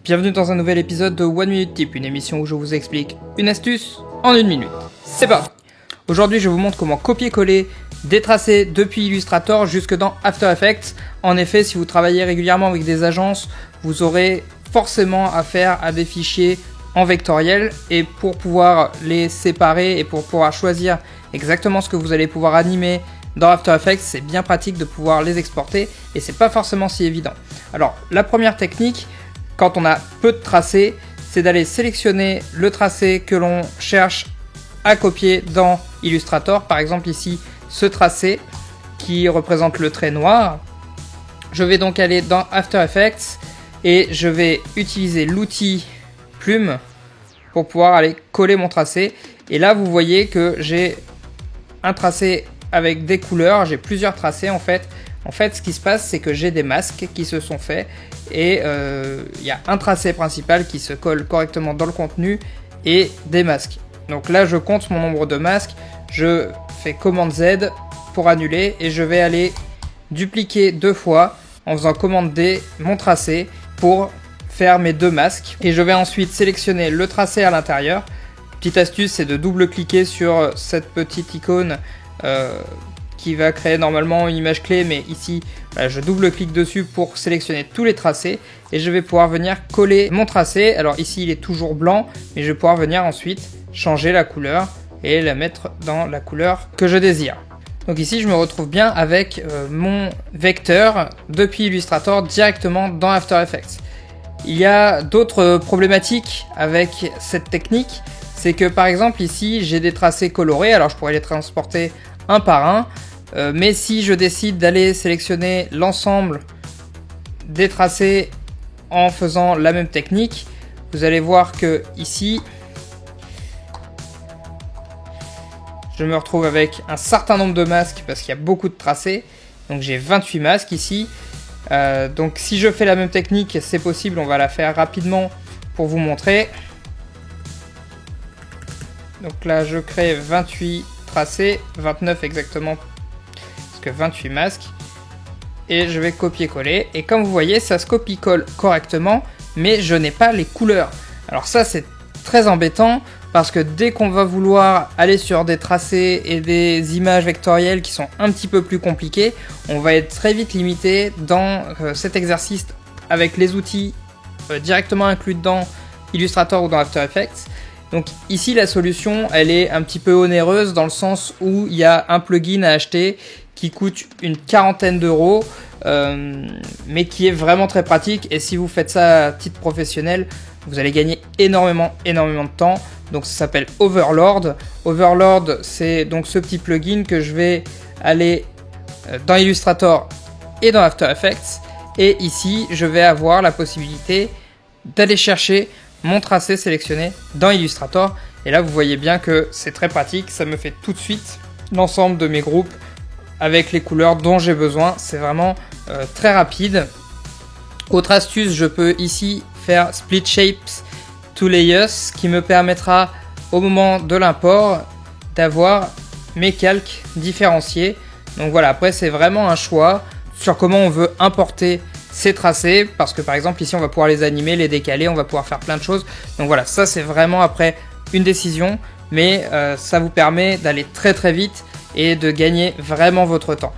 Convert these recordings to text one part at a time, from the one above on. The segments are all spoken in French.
Bienvenue dans un nouvel épisode de One Minute Tip, une émission où je vous explique une astuce en une minute. C'est parti. Aujourd'hui, je vous montre comment copier-coller des tracés depuis Illustrator jusque dans After Effects. En effet, si vous travaillez régulièrement avec des agences, vous aurez forcément affaire à des fichiers en vectoriel, et pour pouvoir les séparer et pour pouvoir choisir exactement ce que vous allez pouvoir animer dans After Effects, c'est bien pratique de pouvoir les exporter et c'est pas forcément si évident. Alors, la première technique, quand on a peu de tracés, c'est d'aller sélectionner le tracé que l'on cherche à copier dans Illustrator. Par exemple ici, ce tracé qui représente le trait noir. Je vais donc aller dans After Effects et je vais utiliser l'outil plume pour pouvoir aller coller mon tracé. Et là, vous voyez que j'ai un tracé avec des couleurs, j'ai plusieurs tracés en fait. En fait, ce qui se passe, c'est que j'ai des masques qui se sont faits et il y a un tracé principal qui se colle correctement dans le contenu et des masques. Donc là, je compte mon nombre de masques, je fais commande Z pour annuler et je vais aller dupliquer deux fois en faisant commande D mon tracé pour faire mes deux masques. Et je vais ensuite sélectionner le tracé à l'intérieur. Petite astuce, c'est de double-cliquer sur cette petite icône qui va créer normalement une image clé, mais ici je double-clique dessus pour sélectionner tous les tracés et je vais pouvoir venir coller mon tracé. Alors ici il est toujours blanc, mais je vais pouvoir venir ensuite changer la couleur et la mettre dans la couleur que je désire. Donc ici je me retrouve bien avec mon vecteur depuis Illustrator directement dans After Effects. Il y a d'autres problématiques avec cette technique, c'est que par exemple ici j'ai des tracés colorés, alors je pourrais les transporter un par un, mais si je décide d'aller sélectionner l'ensemble des tracés en faisant la même technique, vous allez voir que ici je me retrouve avec un certain nombre de masques parce qu'il y a beaucoup de tracés, donc j'ai 28 masques ici. Donc si je fais la même technique, c'est possible, on va la faire rapidement pour vous montrer. Donc là je crée 28 tracés, 29 exactement, parce que 28 masques, et je vais copier-coller, et comme vous voyez ça se copie-colle correctement, mais je n'ai pas les couleurs. Alors ça c'est très embêtant, parce que dès qu'on va vouloir aller sur des tracés et des images vectorielles qui sont un petit peu plus compliquées, on va être très vite limité dans cet exercice avec les outils directement inclus dans Illustrator ou dans After Effects. Donc ici la solution elle est un petit peu onéreuse dans le sens où il y a un plugin à acheter qui coûte une quarantaine d'euros, mais qui est vraiment très pratique, et si vous faites ça à titre professionnel, vous allez gagner énormément de temps. Donc ça s'appelle Overlord. Overlord, c'est donc ce petit plugin que je vais aller dans Illustrator et dans After Effects, et ici je vais avoir la possibilité d'aller chercher mon tracé sélectionné dans Illustrator, et là vous voyez bien que c'est très pratique, ça me fait tout de suite l'ensemble de mes groupes avec les couleurs dont j'ai besoin, c'est vraiment très rapide. Autre astuce, je peux ici faire Split Shapes to Layers, ce qui me permettra au moment de l'import d'avoir mes calques différenciés. Donc voilà, après c'est vraiment un choix sur comment on veut importer ces tracés, parce que par exemple ici on va pouvoir les animer, les décaler, on va pouvoir faire plein de choses. Donc voilà, ça c'est vraiment après une décision, mais ça vous permet d'aller très très vite et de gagner vraiment votre temps.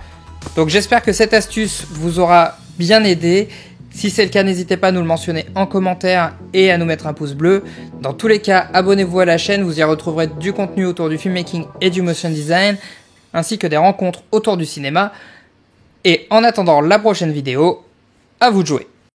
Donc j'espère que cette astuce vous aura bien aidé. Si c'est le cas, n'hésitez pas à nous le mentionner en commentaire et à nous mettre un pouce bleu. Dans tous les cas, abonnez-vous à la chaîne, vous y retrouverez du contenu autour du filmmaking et du motion design, ainsi que des rencontres autour du cinéma. Et en attendant la prochaine vidéo, à vous de jouer.